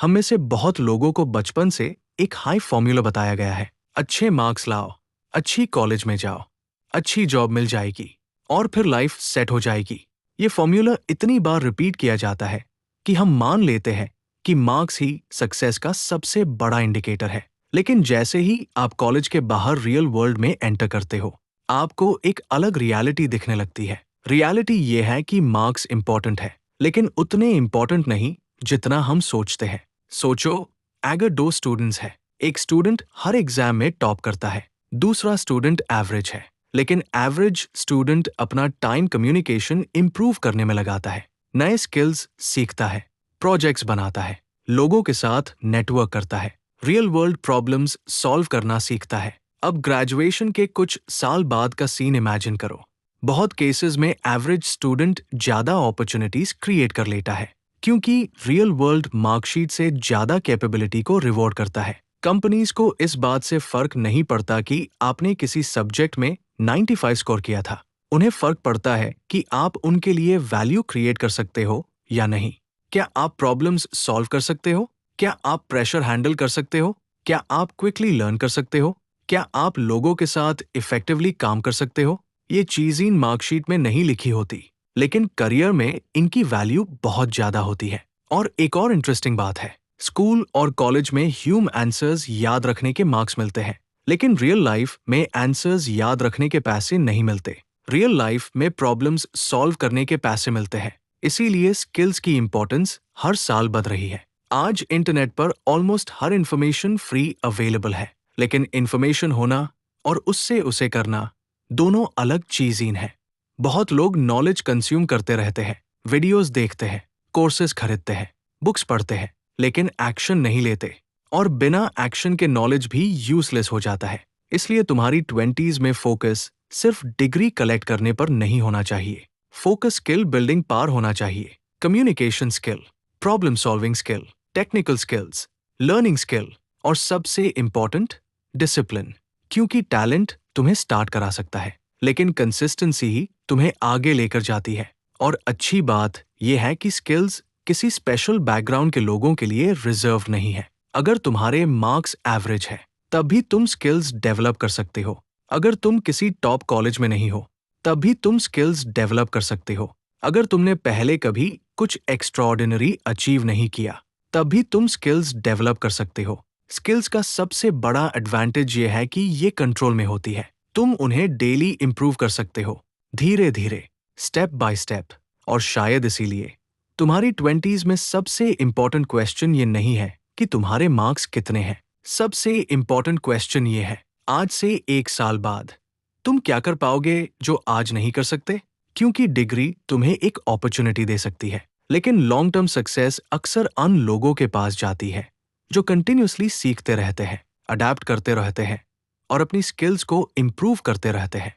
हम में से बहुत लोगों को बचपन से एक हाई फॉर्मूला बताया गया है। अच्छे मार्क्स लाओ, अच्छी कॉलेज में जाओ, अच्छी जॉब मिल जाएगी और फिर लाइफ सेट हो जाएगी। ये फॉर्मूला इतनी बार रिपीट किया जाता है कि हम मान लेते हैं कि मार्क्स ही सक्सेस का सबसे बड़ा इंडिकेटर है। लेकिन जैसे ही आप कॉलेज के बाहर रियल वर्ल्ड में एंटर करते हो, आपको एक अलग रियलिटी दिखने लगती है। रियलिटी ये है कि मार्क्स इंपॉर्टेंट है, लेकिन उतने इंपॉर्टेंट नहीं जितना हम सोचते हैं। सोचो, अगर दो स्टूडेंट्स हैं, एक स्टूडेंट हर एग्जाम में टॉप करता है, दूसरा स्टूडेंट एवरेज है। लेकिन एवरेज स्टूडेंट अपना टाइम कम्युनिकेशन इंप्रूव करने में लगाता है, नए स्किल्स सीखता है, प्रोजेक्ट्स बनाता है, लोगों के साथ नेटवर्क करता है, रियल वर्ल्ड प्रॉब्लम्स सॉल्व करना सीखता है। अब ग्रेजुएशन के कुछ साल बाद का सीन इमेजिन करो। बहुत केसेस में एवरेज स्टूडेंट ज्यादा अपॉर्चुनिटीज क्रिएट कर लेता है, क्योंकि रियल वर्ल्ड मार्कशीट से ज्यादा कैपेबिलिटी को रिवॉर्ड करता है। कंपनीज को इस बात से फर्क नहीं पड़ता कि आपने किसी सब्जेक्ट में 95 स्कोर किया था। उन्हें फर्क पड़ता है कि आप उनके लिए वैल्यू क्रिएट कर सकते हो या नहीं। क्या आप प्रॉब्लम्स सॉल्व कर सकते हो? क्या आप प्रेशर हैंडल कर सकते हो? क्या आप क्विकली लर्न कर सकते हो? क्या आप लोगों के साथ इफेक्टिवली काम कर सकते हो? ये चीजें मार्कशीट में नहीं लिखी होती, लेकिन करियर में इनकी वैल्यू बहुत ज्यादा होती है। और एक और इंटरेस्टिंग बात है, स्कूल और कॉलेज में ह्यूम आंसर्स याद रखने के मार्क्स मिलते हैं, लेकिन रियल लाइफ में आंसर्स याद रखने के पैसे नहीं मिलते। रियल लाइफ में प्रॉब्लम्स सॉल्व करने के पैसे मिलते हैं। इसीलिए स्किल्स की इंपॉर्टेंस हर साल बढ़ रही है। आज इंटरनेट पर ऑलमोस्ट हर इंफॉर्मेशन फ्री अवेलेबल है, लेकिन इंफॉर्मेशन होना और उससे उसे करना दोनों अलग चीजें हैं। बहुत लोग नॉलेज कंज्यूम करते रहते हैं, वीडियोस देखते हैं, कोर्सेज खरीदते हैं, बुक्स पढ़ते हैं, लेकिन एक्शन नहीं लेते। और बिना एक्शन के नॉलेज भी यूजलेस हो जाता है। इसलिए तुम्हारी 20s में फोकस सिर्फ डिग्री कलेक्ट करने पर नहीं होना चाहिए। फोकस स्किल बिल्डिंग पार होना चाहिए। Communication skill, problem solving skill, technical skills, learning skill और सबसे इंपॉर्टेंट डिसिप्लिन। क्योंकि टैलेंट तुम्हें स्टार्ट करा सकता है, लेकिन कंसिस्टेंसी ही तुम्हें आगे लेकर जाती है। और अच्छी बात यह है कि स्किल्स किसी स्पेशल बैकग्राउंड के लोगों के लिए रिजर्व नहीं है। अगर तुम्हारे मार्क्स एवरेज है, तब भी तुम स्किल्स डेवलप कर सकते हो। अगर तुम किसी टॉप कॉलेज में नहीं हो, तब भी तुम स्किल्स डेवलप कर सकते हो। अगर तुमने पहले कभी कुछ एक्स्ट्राऑर्डिनरी अचीव नहीं किया, तब भी तुम स्किल्स डेवलप कर सकते हो। स्किल्स का सबसे बड़ा एडवांटेज ये है कि ये कंट्रोल में होती है। तुम उन्हें डेली इंप्रूव कर सकते हो, धीरे धीरे, स्टेप बाय स्टेप। और शायद इसीलिए तुम्हारी 20s में सबसे इंपॉर्टेंट क्वेश्चन ये नहीं है कि तुम्हारे मार्क्स कितने हैं। सबसे इंपॉर्टेंट क्वेश्चन ये है, आज से 1 साल बाद तुम क्या कर पाओगे जो आज नहीं कर सकते? क्योंकि डिग्री तुम्हें एक अपॉर्चुनिटी दे सकती है, लेकिन लॉन्ग टर्म सक्सेस अक्सर उन लोगों के पास जाती है जो कंटिन्यूअसली सीखते रहते हैं, अडैप्ट करते रहते हैं और अपनी स्किल्स को इम्प्रूव करते रहते हैं।